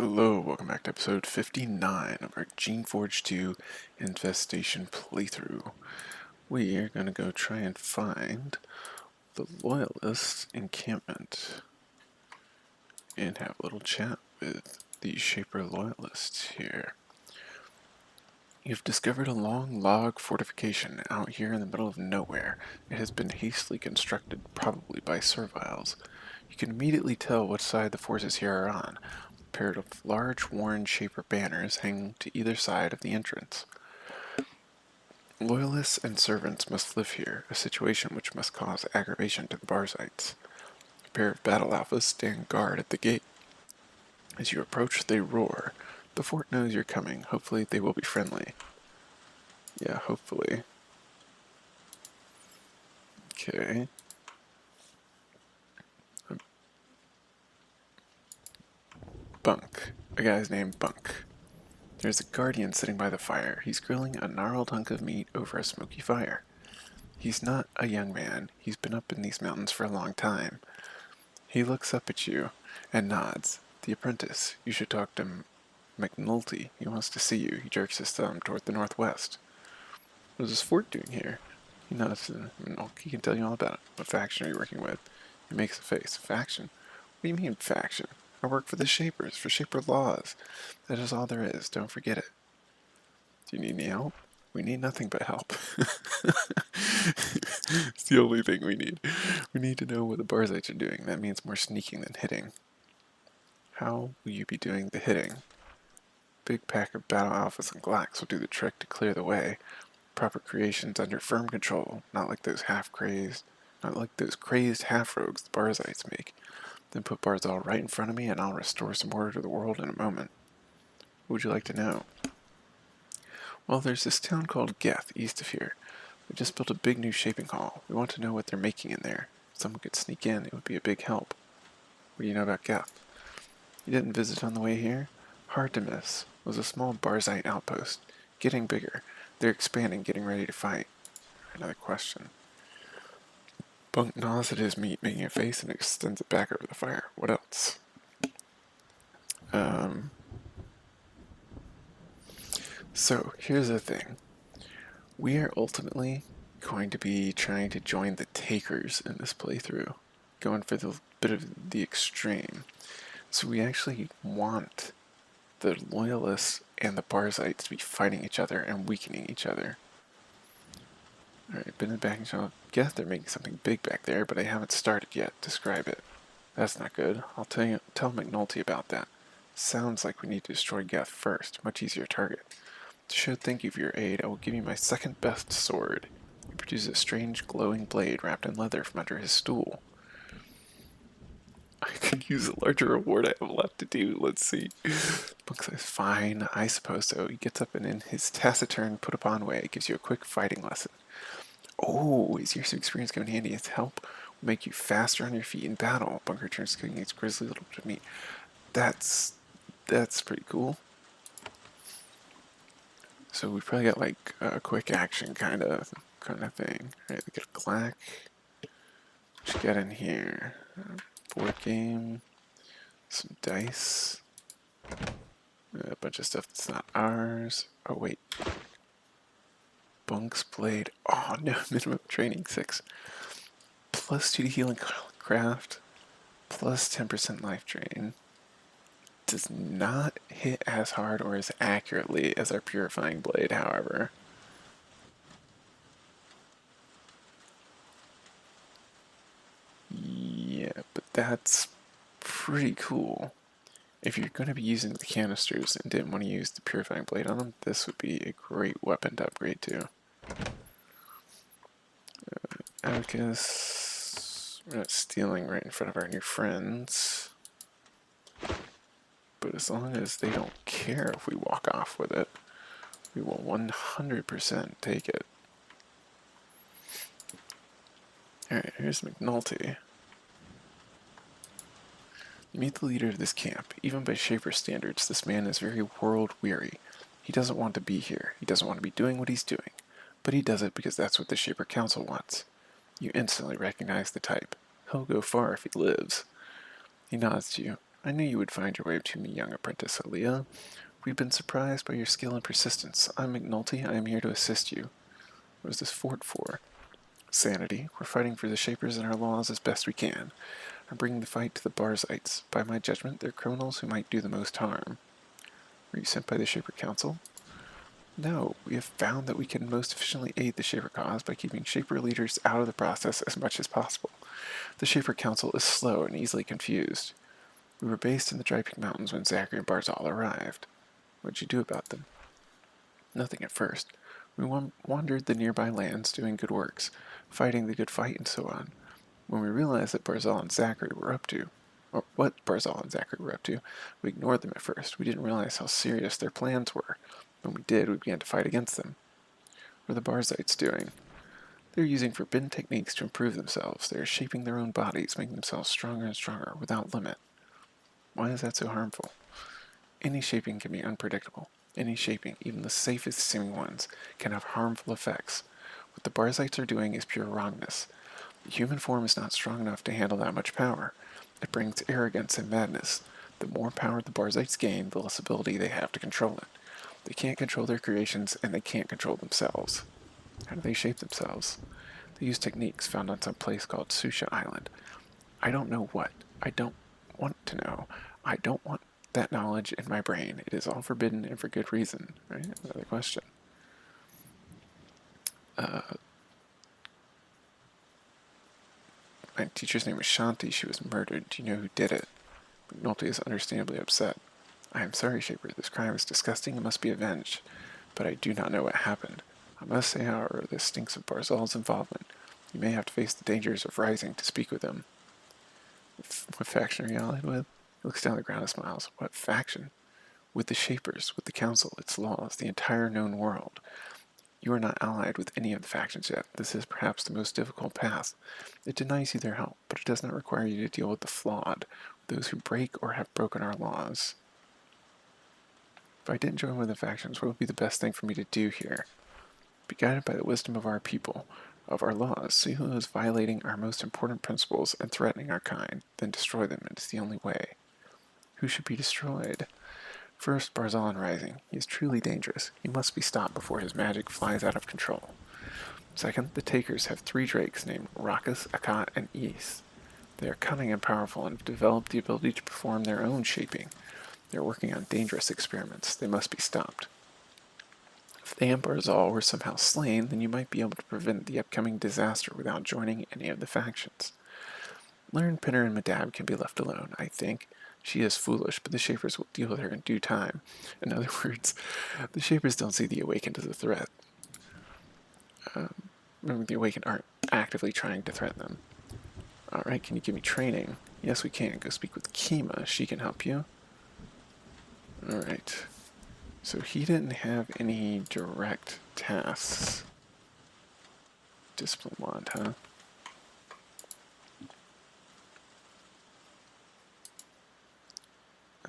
Hello, welcome back to episode 59 of our Geneforge 2 Infestation playthrough. We are going to go try and find the Loyalists encampment and have a little chat with the Shaper Loyalists here. You've discovered a long log fortification out here in the middle of nowhere. It has been hastily constructed, probably by serviles. You can immediately tell which side the forces here are on. A pair of large worn Shaper banners hang to either side of the entrance. Loyalists and servants must live here, a situation which must cause aggravation to the Barzites. A pair of battle alphas stand guard at the gate. As you approach, they roar. The fort knows you're coming. Hopefully they will be friendly. Yeah, hopefully. Okay. Bunk. A guy's named Bunk. There's a guardian sitting by the fire. He's grilling a gnarled hunk of meat over a smoky fire. He's not a young man. He's been up in these mountains for a long time. He looks up at you and nods. The apprentice. You should talk to McNulty. He wants to see you. He jerks his thumb toward the northwest. What is this fort doing here? He nods and he can tell you all about it. What faction are you working with? He makes a face. Faction? What do you mean, faction? I work for the Shapers, for Shaper laws. That is all there is. Don't forget it. Do you need any help? We need nothing but help. It's the only thing we need. We need to know what the Barzites are doing. That means more sneaking than hitting. How will you be doing the hitting? Big pack of battle alphas and glacks will do the trick to clear the way. Proper creations under firm control, not like those crazed half-rogues the Barzites make. Then put Barzal right in front of me and I'll restore some order to the world in a moment. What would you like to know? Well, there's this town called Geth, east of here. We just built a big new shaping hall. We want to know what they're making in there. If someone could sneak in, it would be a big help. What do you know about Geth? You didn't visit on the way here? Hard to miss. It was a small Barzite outpost. Getting bigger. They're expanding, getting ready to fight. Another question. Bunk gnaws at his meat, making a face, and extends it back over the fire. What else? So, here's the thing. We are ultimately going to be trying to join the Takers in this playthrough. Going for the bit of the extreme. So we actually want the Loyalists and the Barzites to be fighting each other and weakening each other. Alright, been in the backing channel. Guess they're making something big back there, but I haven't started yet. Describe it. That's not good. I'll tell McNulty about that. Sounds like we need to destroy Geth first. Much easier target. To show thank you for your aid, I will give you my second best sword. He produces a strange glowing blade wrapped in leather from under his stool. I could use a larger reward I have left to do. Let's see. Bunk says, fine, I suppose so. He gets up and in his taciturn, put upon way, gives you a quick fighting lesson. Oh, his years of experience come in handy. His help will make you faster on your feet in battle. Bunker turns cooking his grisly little bit of meat. That's pretty cool. So we probably got like a quick action kind of thing. Alright, we got a glack. What you got in here? Board game. Some dice. A bunch of stuff that's not ours. Oh wait. Bunk's blade. Oh no, minimum training 6. Plus 2 to heal and craft. Plus 10% life drain. Does not hit as hard or as accurately as our purifying blade, however. Yeah, but that's pretty cool. If you're going to be using the canisters and didn't want to use the purifying blade on them, this would be a great weapon to upgrade to. Abacus. We're not stealing right in front of our new friends. But as long as they don't care if we walk off with it, we will 100% take it. Alright, here's McNulty. You meet the leader of this camp. Even by Shaper standards, this man is very world-weary. He doesn't want to be here. He doesn't want to be doing what he's doing. But he does it because that's what the Shaper Council wants. You instantly recognize the type. He'll go far if he lives. He nods to you. I knew you would find your way to me, young apprentice Aaliyah. We've been surprised by your skill and persistence. I'm McNulty. I am here to assist you. What is this fort for? Sanity. We're fighting for the Shapers and our laws as best we can. I'm bringing the fight to the Barzites. By my judgment, they're criminals who might do the most harm. Were you sent by the Shaper Council? No, we have found that we can most efficiently aid the Shaper cause by keeping Shaper leaders out of the process as much as possible. The Shaper Council is slow and easily confused. We were based in the Dry Peak Mountains when Zachary and Barzal arrived. What did you do about them? Nothing at first. We wandered the nearby lands doing good works, fighting the good fight and so on. When we realized that Barzal and Zachary were up to, or what Barzal and Zachary were up to, we ignored them at first. We didn't realize how serious their plans were. When we did, we began to fight against them. What are the Barzites doing? They're using forbidden techniques to improve themselves. They are shaping their own bodies, making themselves stronger and stronger, without limit. Why is that so harmful? Any shaping can be unpredictable. Any shaping, even the safest seeming ones, can have harmful effects. What the Barzites are doing is pure wrongness. The human form is not strong enough to handle that much power. It brings arrogance and madness. The more power the Barzites gain, the less ability they have to control it. They can't control their creations, and they can't control themselves. How do they shape themselves? They use techniques found on some place called Susha Island. I don't know what. I don't want to know. I don't want that knowledge in my brain. It is all forbidden and for good reason. Right? Another question. My teacher's name was Shanti. She was murdered. Do you know who did it? McNulty is understandably upset. I am sorry, Shaper. This crime is disgusting and must be avenged. But I do not know what happened. I must say, however, this stinks of Barzal's involvement. You may have to face the dangers of rising to speak with him. What faction are you allied with? He looks down the ground and smiles. What faction? With the Shapers, with the Council, its laws, the entire known world. You are not allied with any of the factions yet. This is perhaps the most difficult path. It denies you their help, but it does not require you to deal with the flawed, those who break or have broken our laws. If I didn't join one of the factions, what would be the best thing for me to do here? Be guided by the wisdom of our people, of our laws, see who is violating our most important principles and threatening our kind, then destroy them. It is the only way. Who should be destroyed? First, Barzal Rising. He is truly dangerous. He must be stopped before his magic flies out of control. Second, the Takers have 3 drakes named Rakas, Akat, and Is. They are cunning and powerful and have developed the ability to perform their own shaping. They are working on dangerous experiments. They must be stopped. If they and Barzal were somehow slain, then you might be able to prevent the upcoming disaster without joining any of the factions. Learn Pinner and Madab can be left alone, I think. She is foolish, but the Shapers will deal with her in due time. In other words, the Shapers don't see the Awakened as a threat. Remember, the Awakened aren't actively trying to threaten them. Alright, can you give me training? Yes, we can. Go speak with Kima. She can help you. Alright. So he didn't have any direct tasks. Discipline wand, huh?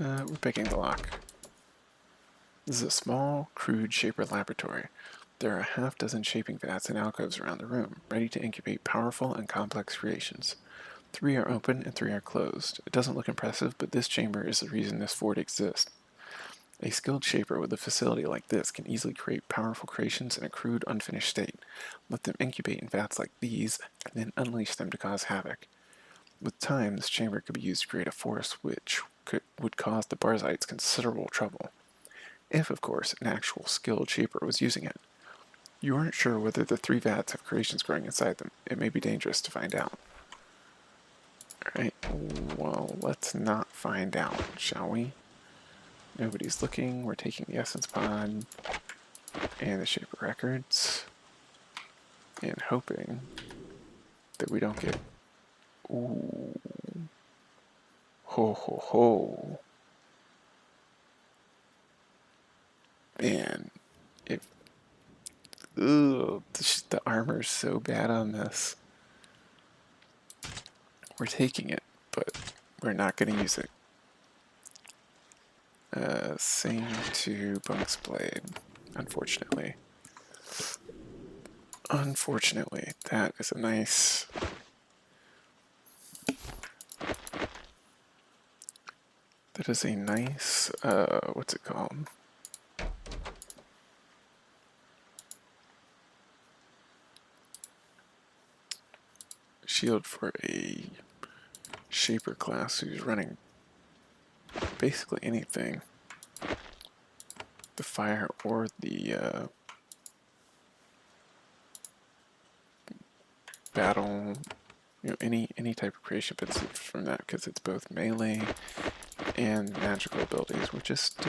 We're picking the lock. This is a small, crude Shaper laboratory. There are a half-dozen shaping vats and alcoves around the room, ready to incubate powerful and complex creations. 3 are open and 3 are closed. It doesn't look impressive, but this chamber is the reason this fort exists. A skilled shaper with a facility like this can easily create powerful creations in a crude, unfinished state. Let them incubate in vats like these, and then unleash them to cause havoc. With time, this chamber could be used to create a force which would cause the Barzites considerable trouble. If, of course, an actual skilled shaper was using it. You aren't sure whether the 3 vats have creations growing inside them. It may be dangerous to find out. Alright, well, let's not find out, shall we? Nobody's looking. We're taking the Essence Pod and the Shaper Records and hoping that we don't get... Ooh. Ho ho ho. Man, if... Ugh, the armor's so bad on this. We're taking it, but we're not going to use it. Same to Bunk's Blade, unfortunately. Unfortunately, that is a nice... That is a nice, what's it called? Shield for a Shaper class who's running basically anything. The fire or the battle, any type of creation benefits from that because it's both melee and magical abilities. We're just,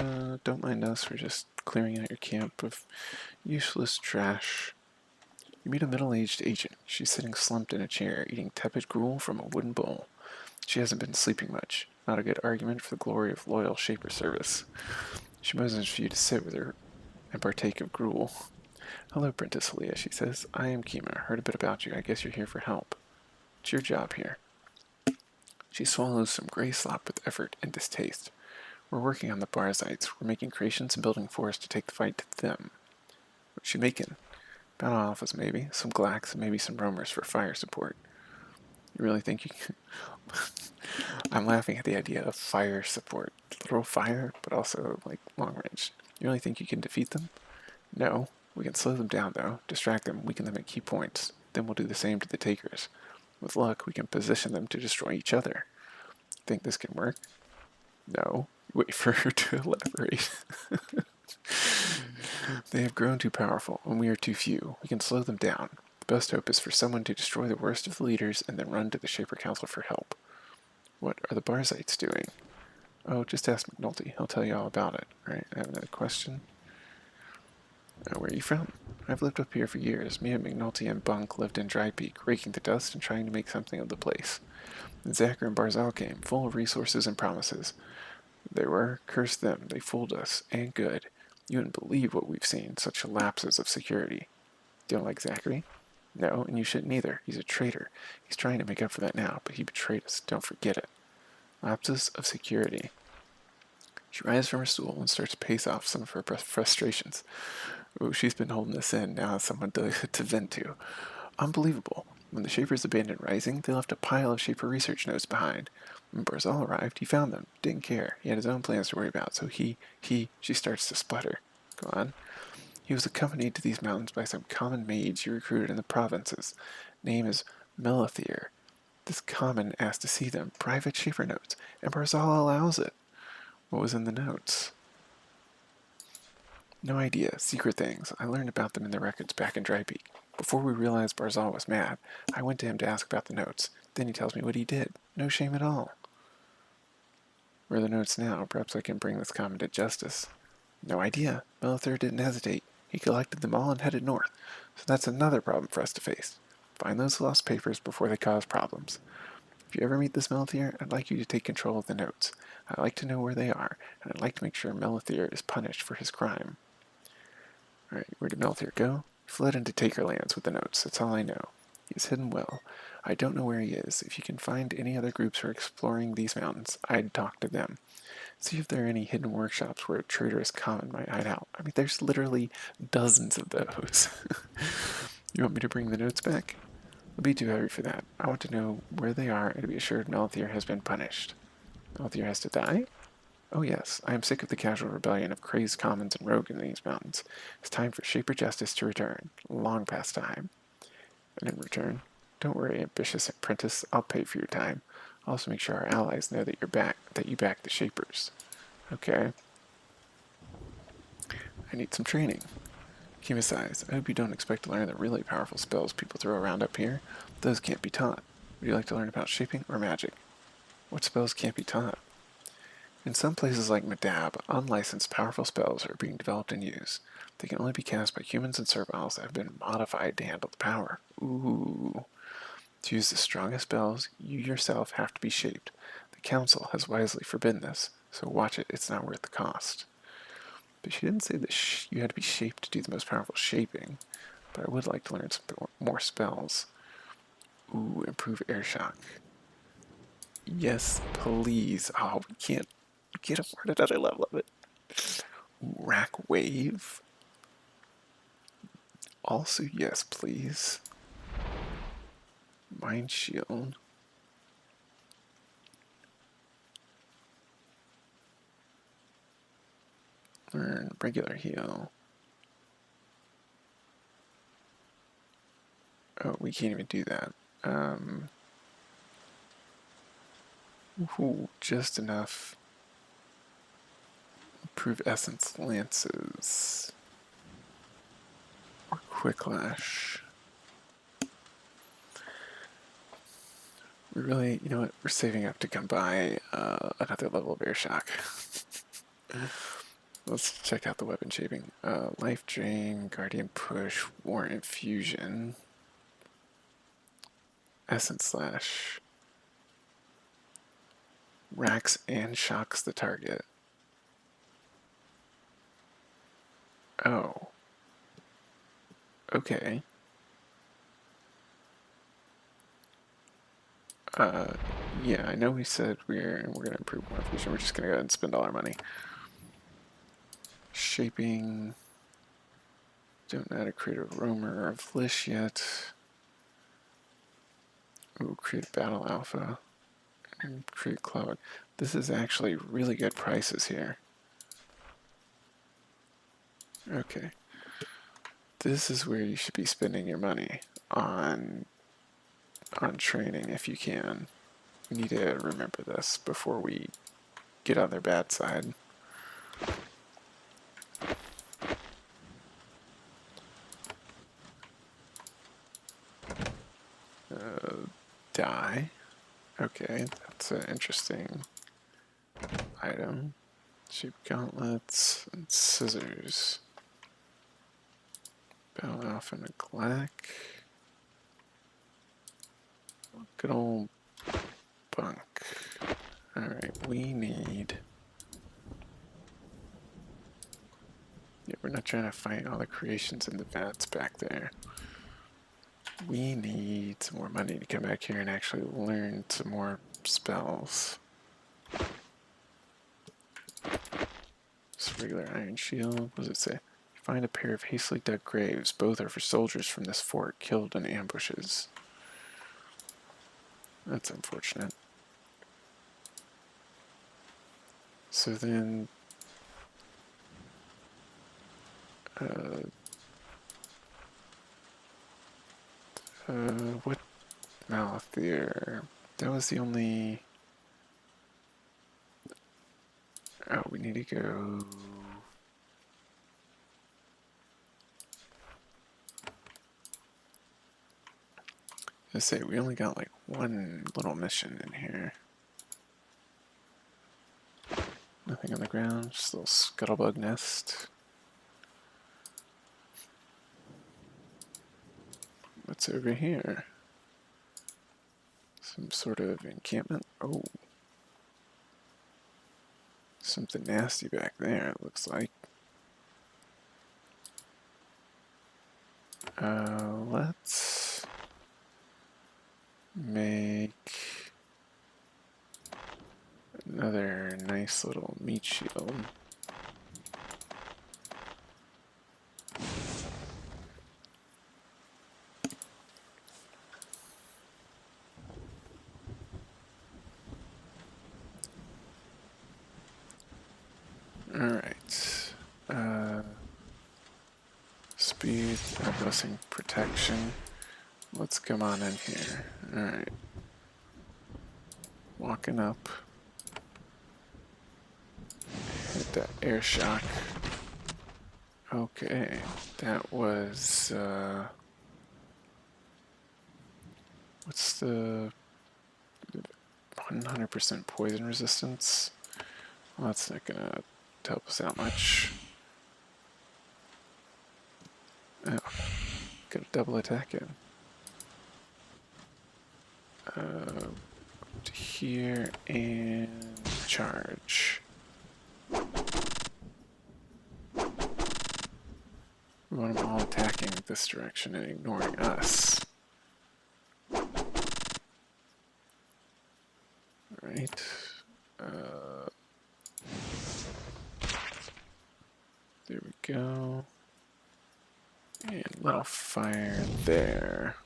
don't mind us, we're just clearing out your camp of useless trash. You meet a middle-aged agent. She's sitting slumped in a chair, eating tepid gruel from a wooden bowl. She hasn't been sleeping much. Not a good argument for the glory of loyal Shaper service. She motions for you to sit with her and partake of gruel. Hello, Princess Leah, she says. I am Kima. Heard a bit about you. I guess you're here for help. It's your job here. She swallows some gray slop with effort and distaste. We're working on the Barzites. We're making creations and building forests to take the fight to them. What's she making? Battle alphas, maybe. Some glacks and maybe some roamers for fire support. You really think you can... I'm laughing at the idea of fire support. Literal fire, but also, like, long range. You really think you can defeat them? No. We can slow them down, though. Distract them, weaken them at key points. Then we'll do the same to the takers. With luck, we can position them to destroy each other. Think this can work? No. Wait for her to elaborate. They have grown too powerful, and we are too few. We can slow them down. The best hope is for someone to destroy the worst of the leaders and then run to the Shaper Council for help. What are the Barzites doing? Oh, just ask McNulty. He'll tell you all about it. Alright, I have another question. Where are you from? I've lived up here for years. Me and McNulty and Bunk lived in Dry Peak, raking the dust and trying to make something of the place. Then Zachar and Barzal came, full of resources and promises. They were. Curse them. They fooled us. And good. You wouldn't believe what we've seen. Such lapses of security. Don't like Zachary? No, and you shouldn't either. He's a traitor. He's trying to make up for that now, but he betrayed us. Don't forget it. Lapses of security. She rises from her stool and starts to pace off some of her frustrations. Oh, she's been holding this in. Now has someone to vent to. Unbelievable. When the Shapers abandoned Rising, they left a pile of Shaper research notes behind. When Barzal arrived, he found them. Didn't care. He had his own plans to worry about, so she starts to sputter. Go on. He was accompanied to these mountains by some common maids you recruited in the provinces. Name is Melithir. This common asked to see them, private Shaper notes, and Barzal allows it. What was in the notes? No idea. Secret things. I learned about them in the records back in Dry Peak. Before we realized Barzal was mad, I went to him to ask about the notes. Then he tells me what he did. No shame at all. Where are the notes now? Perhaps I can bring this common to justice. No idea. Melithir didn't hesitate. He collected them all and headed north. So that's another problem for us to face. Find those lost papers before they cause problems. If you ever meet this Melithir, I'd like you to take control of the notes. I'd like to know where they are, and I'd like to make sure Melithir is punished for his crime. Alright, where did Melithir go? He fled into Takerlands with the notes. That's all I know. He is hidden well. I don't know where he is. If you can find any other groups who are exploring these mountains, I'd talk to them. See if there are any hidden workshops where a traitorous common might hide out. I mean, there's literally dozens of those. You want me to bring the notes back? It'll be too heavy for that. I want to know where they are and to be assured Melithir has been punished. Melithir has to die? Oh yes, I am sick of the casual rebellion of crazed commons and rogue in these mountains. It's time for Shaper justice to return. Long past time. And in return, don't worry, ambitious apprentice, I'll pay for your time. I'll also make sure our allies know that you back the Shapers. Okay. I need some training. Kima sighs. I hope you don't expect to learn the really powerful spells people throw around up here. Those can't be taught. Would you like to learn about shaping or magic? What spells can't be taught? In some places like Madab, unlicensed powerful spells are being developed and used. They can only be cast by humans and serviles that have been modified to handle the power. Ooh. To use the strongest spells, you yourself have to be shaped. The Council has wisely forbidden this, so watch it, it's not worth the cost. But she didn't say that you had to be shaped to do the most powerful shaping, but I would like to learn some more spells. Ooh, improve Airshock. Yes, please. Oh, we can't afford another level of it. Ooh, Rack Wave. Also, yes, please. Mind Shield. Learn regular heal. Oh, we can't even do that. Ooh, just enough. Improve essence lances. Or quick lash. We really, you know what? We're saving up to come buy another level of Airshock. Let's check out the weapon shaping. Life Drain, Guardian Push, War Infusion, Essence Slash, racks and shocks the target. Oh. Okay. Yeah, I know we said we're gonna improve War Infusion. We're just gonna go ahead and spend all our money. Shaping. Don't know how to create a roamer or a flish yet. Ooh, create a battle alpha. And create cloud. This is actually really good prices here. Okay. This is where you should be spending your money on training if you can. We need to remember this before we get on their bad side. Die. Okay, that's an interesting item. Sheep gauntlets and scissors. Battle Alpha Neglect. Good old bunk. Alright, we need... Yeah, we're not trying to fight all the creations in the vats back there. We need some more money to come back here and actually learn some more spells. Just regular iron shield. What does it say? Find a pair of hastily dug graves. Both are for soldiers from this fort killed in ambushes. That's unfortunate. So then... what mouth there? That was the only... Oh, we need to go... I say, we only got like one little mission in here. Nothing on the ground, just a little scuttlebug nest. What's over here? Some sort of encampment? Oh. Something nasty back there, it looks like. Let's make another nice little meat shield. Alright. Speed, blessing, protection. Let's come on in here. Alright. Walking up. Hit that Airshock. Okay. That was, what's the 100% poison resistance? Well, that's not gonna help us out much. Oh, got a double attack in. To here and charge. We want them all attacking this direction and ignoring us. Alright. There we go. And little fire there.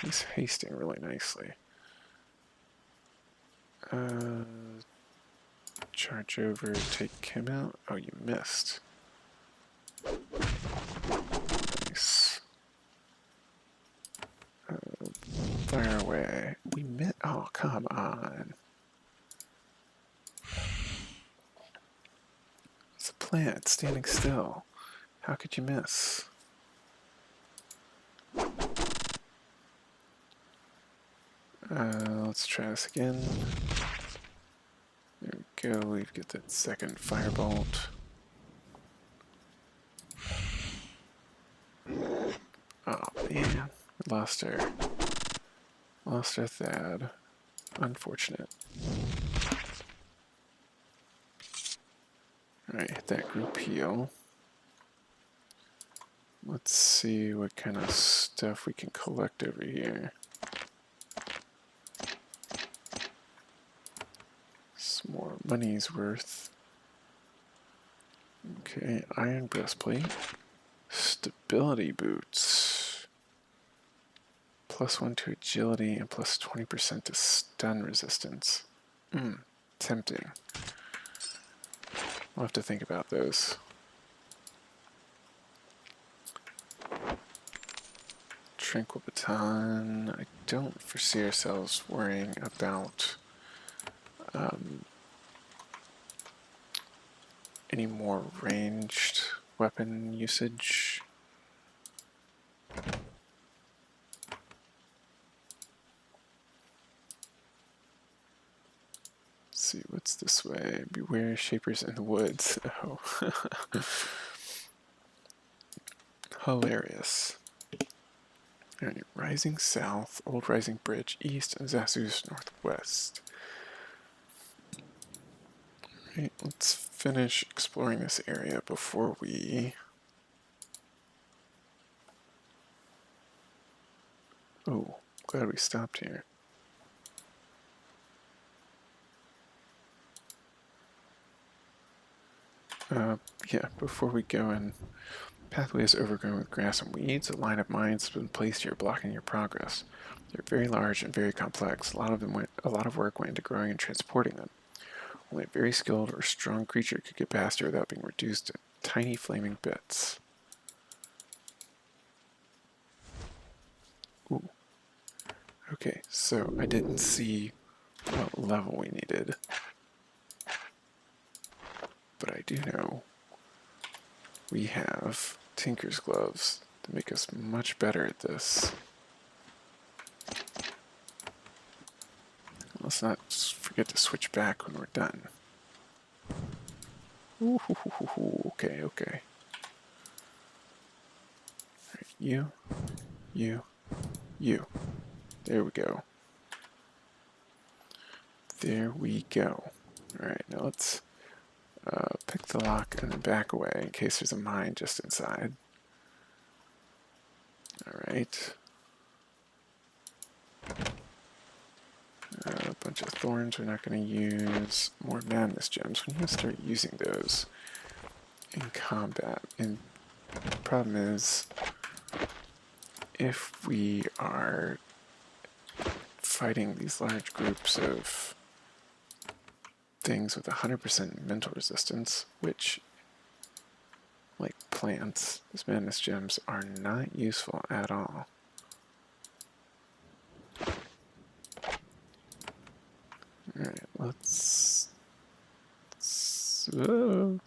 He's hasting really nicely. Charge over, take him out. Oh, you missed. Nice. Fire away. We missed. Oh, come on. It's a plant standing still. How could you miss? Let's try this again. There we go. We get that second firebolt. Oh man, we lost our Thad. Unfortunate. Alright, hit that group heal. Let's see what kind of stuff we can collect over here. Some more money's worth. Okay, iron breastplate. Stability boots. +1 to agility and plus 20% to stun resistance. Tempting. I'll have to think about those. Tranquil Baton. I don't foresee ourselves worrying about any more ranged weapon usage. Let's see, what's this way? Beware shapers in the woods. Oh. Hilarious. Alright, Rising South, Old Rising Bridge East, and Zasus Northwest. Alright, let's finish exploring this area before we... Oh, glad we stopped here. Yeah, before we go in, pathway is overgrown with grass and weeds. A line of mines has been placed here blocking your progress. They're very large and very complex. A lot of work went into growing and transporting them. Only a very skilled or strong creature could get past here without being reduced to tiny flaming bits. Ooh. Okay, so I didn't see what level we needed. But I do know we have Tinker's Gloves to make us much better at this. Let's not forget to switch back when we're done. Ooh, okay, okay. Right, you. There we go. There we go. Alright, now let's pick the lock and then back away in case there's a mine just inside. Alright. A bunch of thorns we're not going to use. More madness gems. We need to start using those in combat. And the problem is, if we are fighting these large groups of things with 100% mental resistance, which, like plants, these madness gems are not useful at all. Alright, let's... Right.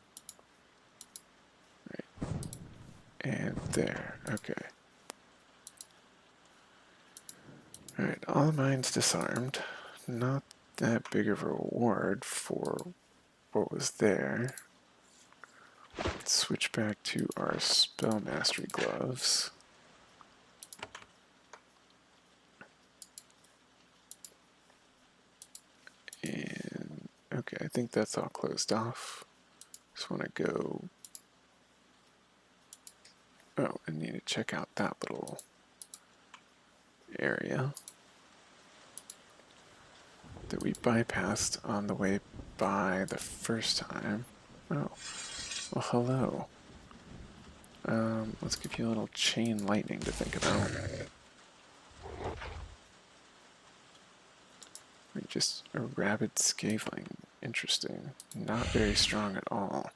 And there, okay. Alright, all the mines disarmed. Not that big of a reward for what was there. Let's switch back to our spell mastery gloves. And okay, I think that's all closed off. Just want to go... Oh, I need to check out that little area that we bypassed on the way by the first time. Oh, well, hello. Let's give you a little chain lightning to think about. Just a rabid scaling. Interesting. Not very strong at all.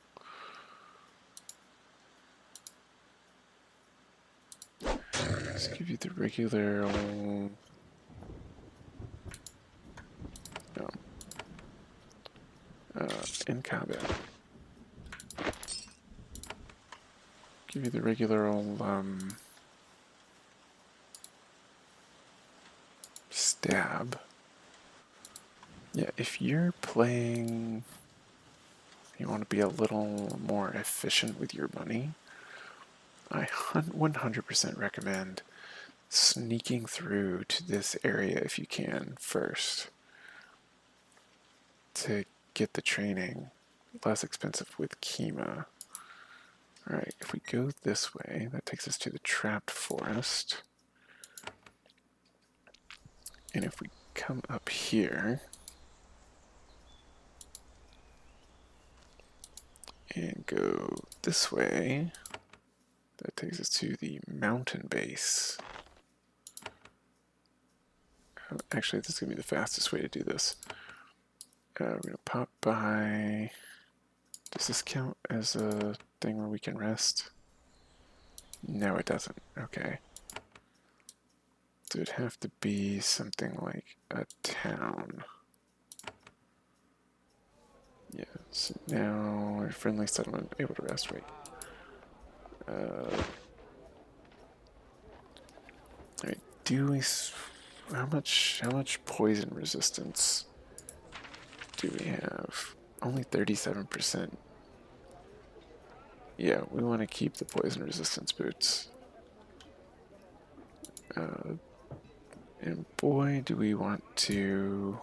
Let's give you the regular old... in combat. Give you the regular old stab. Yeah, if you're playing, you want to be a little more efficient with your money, I 100% recommend sneaking through to this area if you can first to get the training less expensive with Kima. Alright, if we go this way, that takes us to the trapped forest. And if we come up here and go this way, that takes us to the mountain base. Actually, this is going to be the fastest way to do this. We're going to pop by. Does this count as a thing where we can rest? No, it doesn't. Okay. So it'd have to be something like a town. Yeah, so now our friendly settlement able to rest. Wait. Alright, do we... How much poison resistance do we have? Only 37%. Yeah, we want to keep the poison resistance boots. And boy, do we want to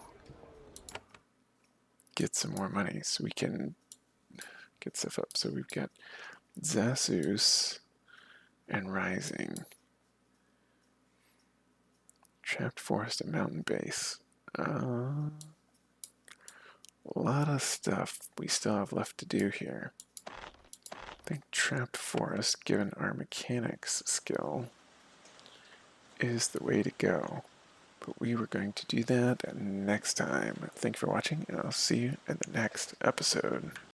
get some more money so we can get stuff up. So we've got Zasus and Rising. Trapped Forest and Mountain Base. A lot of stuff we still have left to do here. I think Trapped Forest, given our mechanics skill, is the way to go. But we were going to do that next time. Thank you for watching, and I'll see you in the next episode.